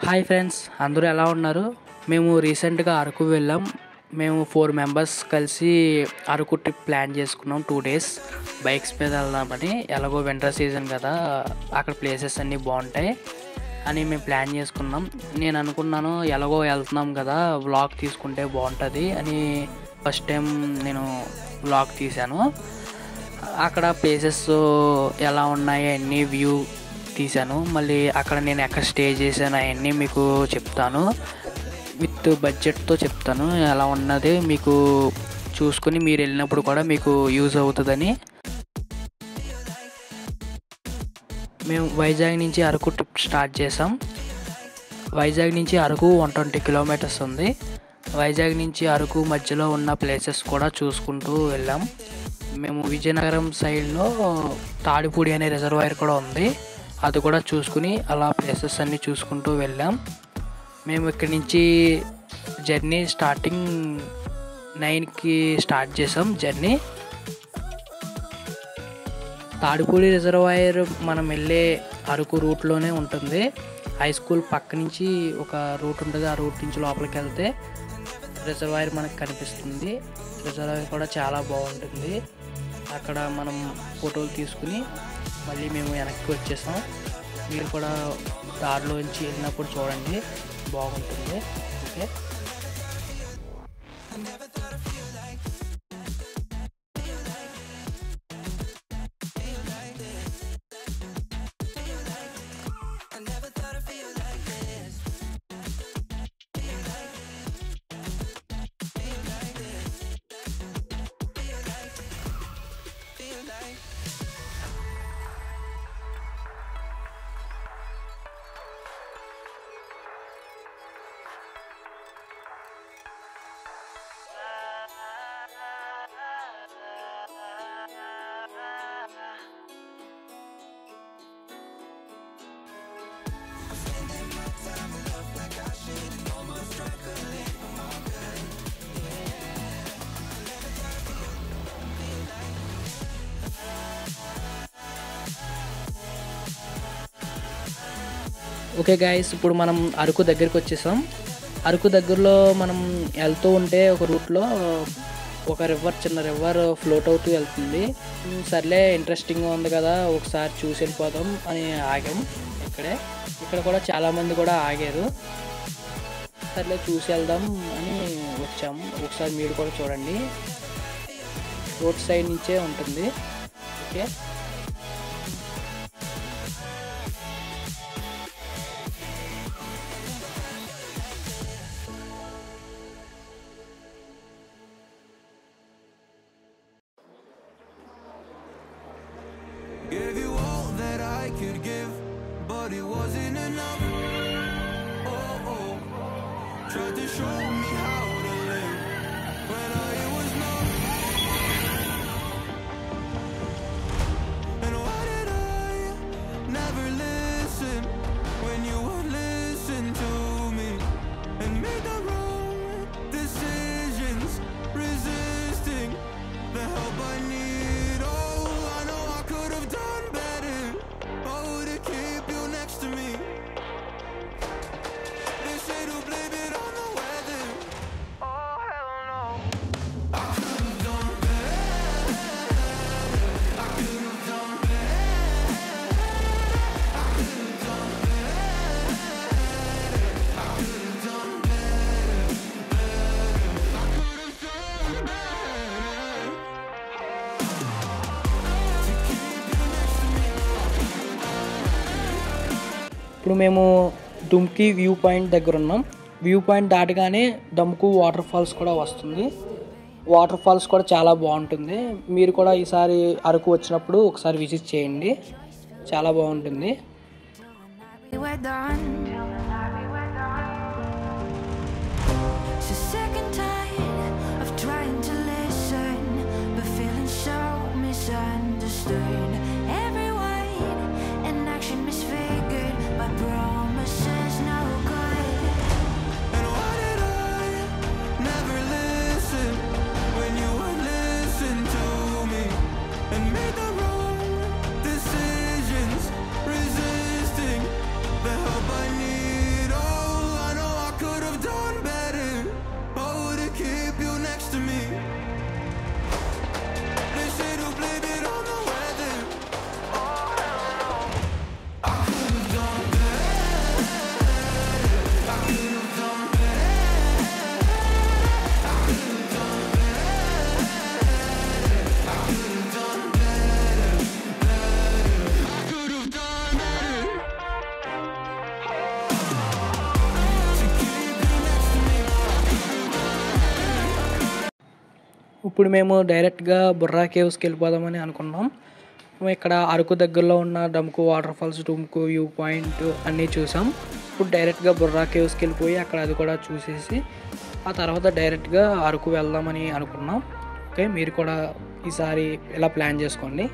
Hi friends, అందరూ ఎలా ఉన్నారు? మేము రీసెంట్గా అరకు వెళ్ళాం. మేము 4 మెంబర్స్ కలిసి అరకు ట్రిప్ ప్లాన్ చేసుకున్నాం. 2 days బైక్స్ మీద వెళ్దామని. ఎలాగో వింటర్ సీజన్ కదా, అక్కడ ప్లేసెస్ అన్నీ బాగుంటాయి అని మేము ప్లాన్ చేసుకున్నాం. నేను అనుకున్నాను ఎలాగో వెళ్తున్నాం కదా, వ్లాగ్ తీసుకుంటే బాగుంటుంది అని ఫస్ట్ టైం నేను వ్లాగ్ తీశాను. అక్కడ ప్లేసెస్ ఎలా ఉన్నాయి అన్నీ వ్యూ తీశాను. మళ్ళీ అక్కడ నేను ఎక్కడ స్టే చేశాను అవన్నీ మీకు చెప్తాను. విత్ బడ్జెట్తో చెప్తాను. ఎలా ఉన్నది మీకు చూసుకుని మీరు వెళ్ళినప్పుడు కూడా మీకు యూజ్ అవుతుందని. మేము వైజాగ్ నుంచి అరకు ట్రిప్ స్టార్ట్ చేసాం. వైజాగ్ నుంచి అరకు 120 kilometers ఉంది. వైజాగ్ నుంచి అరకు మధ్యలో ఉన్న ప్లేసెస్ కూడా చూసుకుంటూ వెళ్ళాం. మేము విజయనగరం సైడ్లో తాడిపూడి అనే రిజర్వాయర్ కూడా ఉంది, అది కూడా చూసుకుని అలా ప్లేసెస్ అన్నీ చూసుకుంటూ వెళ్ళాం. మేము ఇక్కడి నుంచి జర్నీ స్టార్టింగ్ 9కి స్టార్ట్ చేసాం జర్నీ. తాడిపూడి రిజర్వాయర్ మనం వెళ్ళే అరకు రూట్లోనే ఉంటుంది. హై స్కూల్ పక్క నుంచి ఒక రూట్ ఉంటుంది. ఆ రూట్ నుంచి లోపలికి వెళ్తే రిజర్వాయర్ మనకు కనిపిస్తుంది. రిజర్వాయర్ కూడా చాలా బాగుంటుంది. అక్కడ మనం ఫోటోలు తీసుకుని మళ్ళీ మేము వెనక్కి వచ్చేసాం. మీరు కూడా దారిలోంచి వెళ్ళినప్పుడు చూడండి, బాగుంటుంది. ఓకే, ఓకే గైస్, ఇప్పుడు మనం అరకు దగ్గరికి వచ్చేసాం. అరకు దగ్గరలో మనం వెళ్తూ ఉంటే ఒక రూట్లో ఒక చిన్న రివర్ ఫ్లోట్ అవుతూ వెళ్తుంది. సర్లే, ఇంట్రెస్టింగ్గా ఉంది కదా, ఒకసారి చూసి వెళ్ళిపోదాం అని ఆగాం. ఇక్కడ కూడా చాలామంది కూడా ఆగారు. సర్లే చూసి వెళ్దాం అని వచ్చాము. ఒకసారి మీరు కూడా చూడండి, రోడ్ సైడ్ నుంచే ఉంటుంది. Okay, Gave you all that I could give, but it wasn't enough. Oh, oh. Tried to show me how to live when I was numb. And why did I never listen when you would listen to me and make the wrong decisions, resisting the help I need. ఇప్పుడు మేము దుమ్కి view point దగ్గర ఉన్నాం. View point దాటగానే దమ్కు water falls కూడా వస్తుంది. Water falls కూడా చాలా బాగుంటుంది. మీరు కూడా ఈసారి అరకు వచ్చినప్పుడు ఒకసారి విజిట్ చేయండి, చాలా బాగుంటుంది. Resisting the help I need. Oh, ఇప్పుడు మేము డైరెక్ట్గా బుర్రా కేవ్స్కి వెళ్ళిపోదామని అనుకున్నాం. ఇక్కడ అరకు దగ్గరలో ఉన్న డమ్కు వాటర్ ఫాల్స్, డుమ్కు వ్యూ పాయింట్ అన్నీ చూసాం. ఇప్పుడు డైరెక్ట్గా బుర్రా కేవ్స్కి వెళ్ళిపోయి అక్కడ అది కూడా చూసేసి ఆ తర్వాత డైరెక్ట్గా అరకు వెళ్దామని అనుకున్నాం. ఓకే, మీరు కూడా ఈసారి ఇలా ప్లాన్ చేసుకోండి.